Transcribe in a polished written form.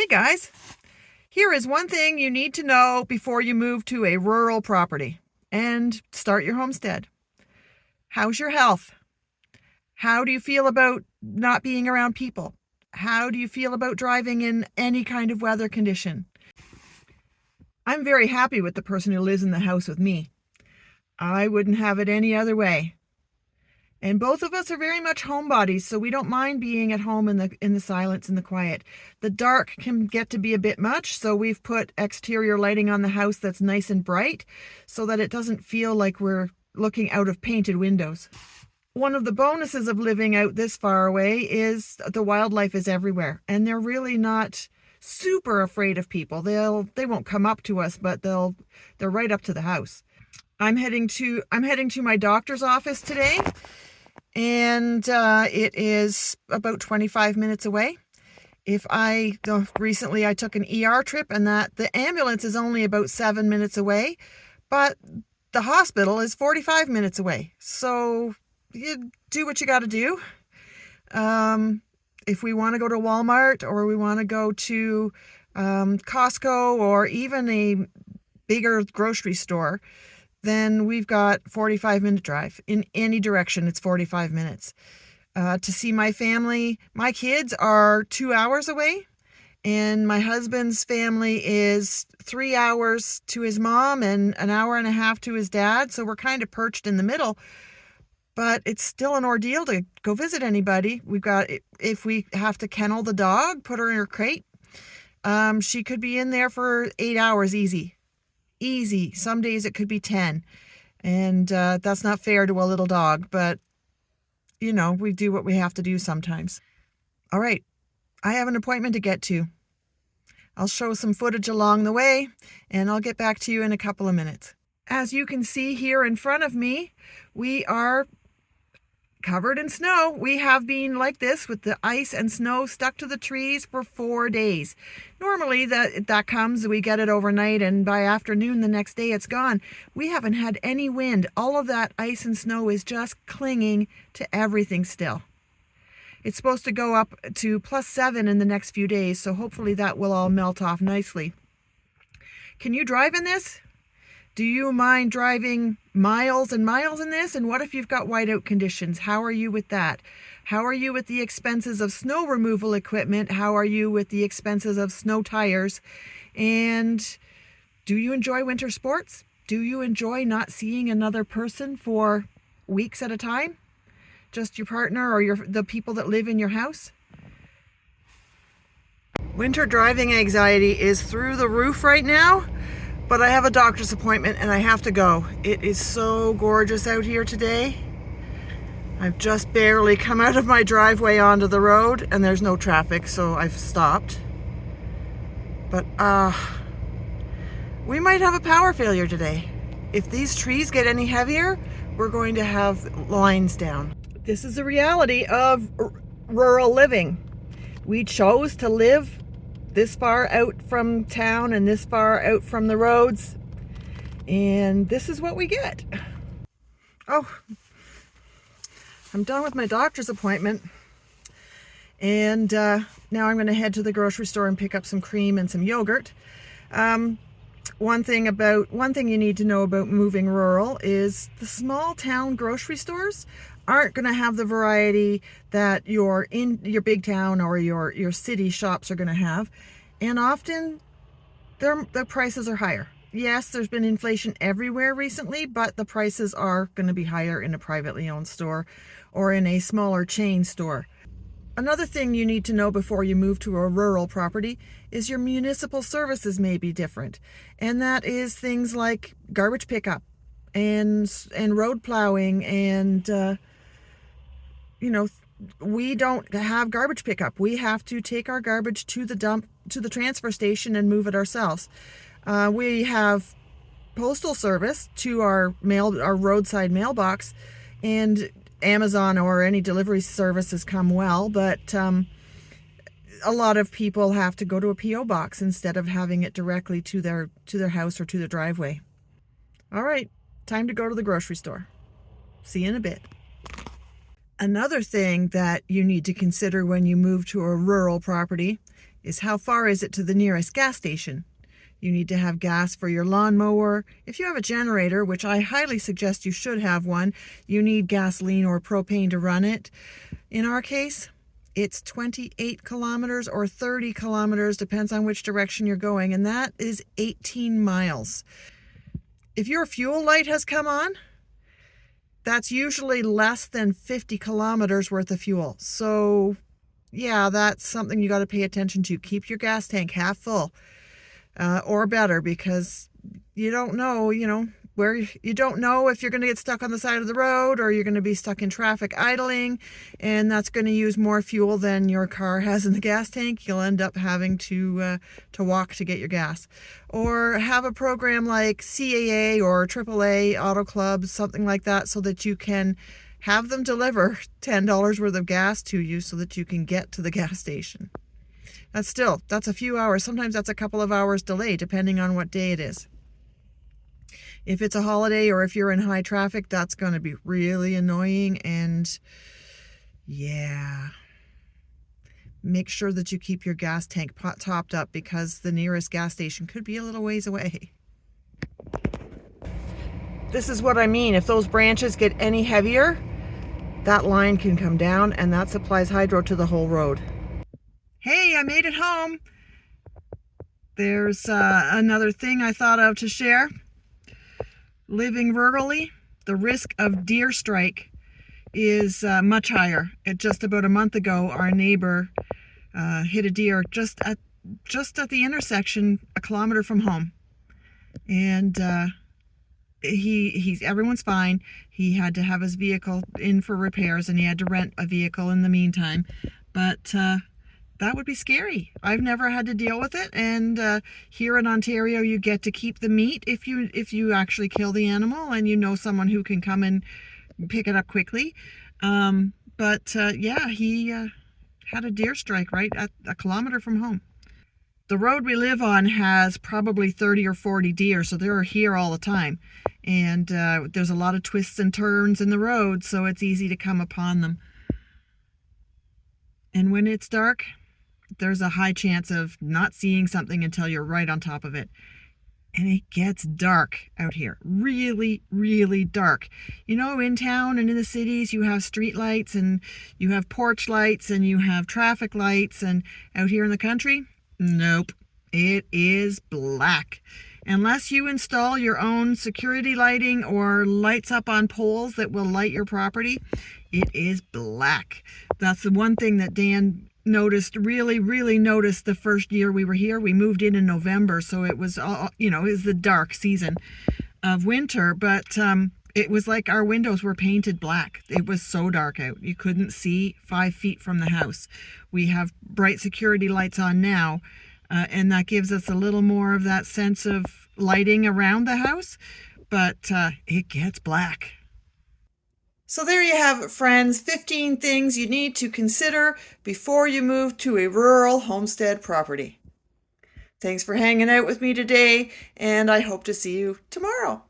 Hey guys, here is one thing you need to know before you move to a rural property and start your homestead. How's your health? How do you feel about not being around people? How do you feel about driving in any kind of weather condition? I'm very happy with the person who lives in the house with me. I wouldn't have it any other way. And both of us are very much homebodies, so we don't mind being at home in the silence and the quiet. The dark can get to be a bit much, so we've put exterior lighting on the house that's nice and bright so that it doesn't feel like we're looking out of painted windows. One of the bonuses of living out this far away is the wildlife is everywhere, and they're really not super afraid of people. They won't come up to us, but they're right up to the house. I'm heading to my doctor's office today. And it is about 25 minutes away. Recently I took an ER trip, and the ambulance is only about 7 minutes away, but the hospital is 45 minutes away. So you do what you got to do. If we want to go to Walmart, or we want to go to Costco, or even a bigger grocery store, then we've got 45-minute drive. In any direction, it's 45 minutes. To see my family, my kids are 2 hours away, and my husband's family is 3 hours to his mom and an hour and a half to his dad. So we're kind of perched in the middle, but it's still an ordeal to go visit anybody. If we have to kennel the dog, put her in her crate, she could be in there for 8 hours easy. Some days it could be 10, and that's not fair to a little dog, but we do what we have to do sometimes. All right, I have an appointment to get to. I'll show some footage along the way, and I'll get back to you in a couple of minutes. As you can see here in front of me, we are covered in snow. We have been like this with the ice and snow stuck to the trees for 4 days. Normally that comes, we get it overnight, and by afternoon the next day it's gone. We haven't had any wind. All of that ice and snow is just clinging to everything still. It's supposed to go up to +7 in the next few days, so hopefully that will all melt off nicely. Can you drive in this? Do you mind driving miles and miles in this? And what if you've got whiteout conditions? How are you with that? How are you with the expenses of snow removal equipment? How are you with the expenses of snow tires? And do you enjoy winter sports? Do you enjoy not seeing another person for weeks at a time? Just your partner or the people that live in your house? Winter driving anxiety is through the roof right now. But I have a doctor's appointment and I have to go. It is so gorgeous out here today. I've just barely come out of my driveway onto the road, and there's no traffic, so I've stopped. But we might have a power failure today. If these trees get any heavier, we're going to have lines down. This is the reality of rural living. We chose to live this far out from town and this far out from the roads, and this is what we get. Oh, I'm done with my doctor's appointment, and now I'm going to head to the grocery store and pick up some cream and some yogurt. One thing you need to know about moving rural is the small town grocery stores aren't going to have the variety that your big town or your city shops are going to have, and often the prices are higher. Yes, there's been inflation everywhere recently, but the prices are going to be higher in a privately owned store or in a smaller chain store. Another thing you need to know before you move to a rural property is your municipal services may be different, and that is things like garbage pickup and road plowing, and we don't have garbage pickup. We have to take our garbage to the transfer station and move it ourselves. We have postal service to our roadside mailbox, and Amazon or any delivery services come well, but a lot of people have to go to a P.O. box instead of having it directly to their house or to their driveway. All right, time to go to the grocery store. See you in a bit. Another thing that you need to consider when you move to a rural property is how far is it to the nearest gas station. You need to have gas for your lawnmower. If you have a generator, which I highly suggest you should have one, you need gasoline or propane to run it. In our case, it's 28 kilometers or 30 kilometers, depends on which direction you're going, and that is 18 miles. If your fuel light has come on, that's usually less than 50 kilometers worth of fuel. So yeah, that's something you got to pay attention to. Keep your gas tank half full, or better, because you don't know, where you don't know if you're going to get stuck on the side of the road or you're going to be stuck in traffic idling, and that's going to use more fuel than your car has in the gas tank. You'll end up having to walk to get your gas, or have a program like CAA or AAA Auto Club, something like that, so that you can have them deliver $10 worth of gas to you so that you can get to the gas station. That's a few hours. Sometimes that's a couple of hours delay, depending on what day it is. If it's a holiday or if you're in high traffic, that's going to be really annoying. And yeah, make sure that you keep your gas tank topped up, because the nearest gas station could be a little ways away. This is what I mean. If those branches get any heavier, that line can come down, and that supplies hydro to the whole road. Hey, I made it home. There's another thing I thought of to share. Living rurally, the risk of deer strike is much higher. Just about a month ago, our neighbor hit a deer just at the intersection, a kilometer from home, and everyone's fine. He had to have his vehicle in for repairs, and he had to rent a vehicle in the meantime. But that would be scary. I've never had to deal with it, and here in Ontario, you get to keep the meat if you actually kill the animal, and you know someone who can come and pick it up quickly. Yeah, he had a deer strike right at a kilometer from home. The road we live on has probably 30 or 40 deer, so they're here all the time. And there's a lot of twists and turns in the road, so it's easy to come upon them. And when it's dark, there's a high chance of not seeing something until you're right on top of it. And it gets dark out here. Really, really dark. In town and in the cities, you have street lights and you have porch lights and you have traffic lights. And out here in the country, nope. It is black. Unless you install your own security lighting or lights up on poles that will light your property, it is black. That's the one thing that Dan really noticed the first year we were here. We moved in November, so it was it was the dark season of winter, but it was like our windows were painted black. It was so dark out. You couldn't see 5 feet from the house. We have bright security lights on now, and that gives us a little more of that sense of lighting around the house, but it gets black. So there you have it, friends. 15 things you need to consider before you move to a rural homestead property. Thanks for hanging out with me today, and I hope to see you tomorrow.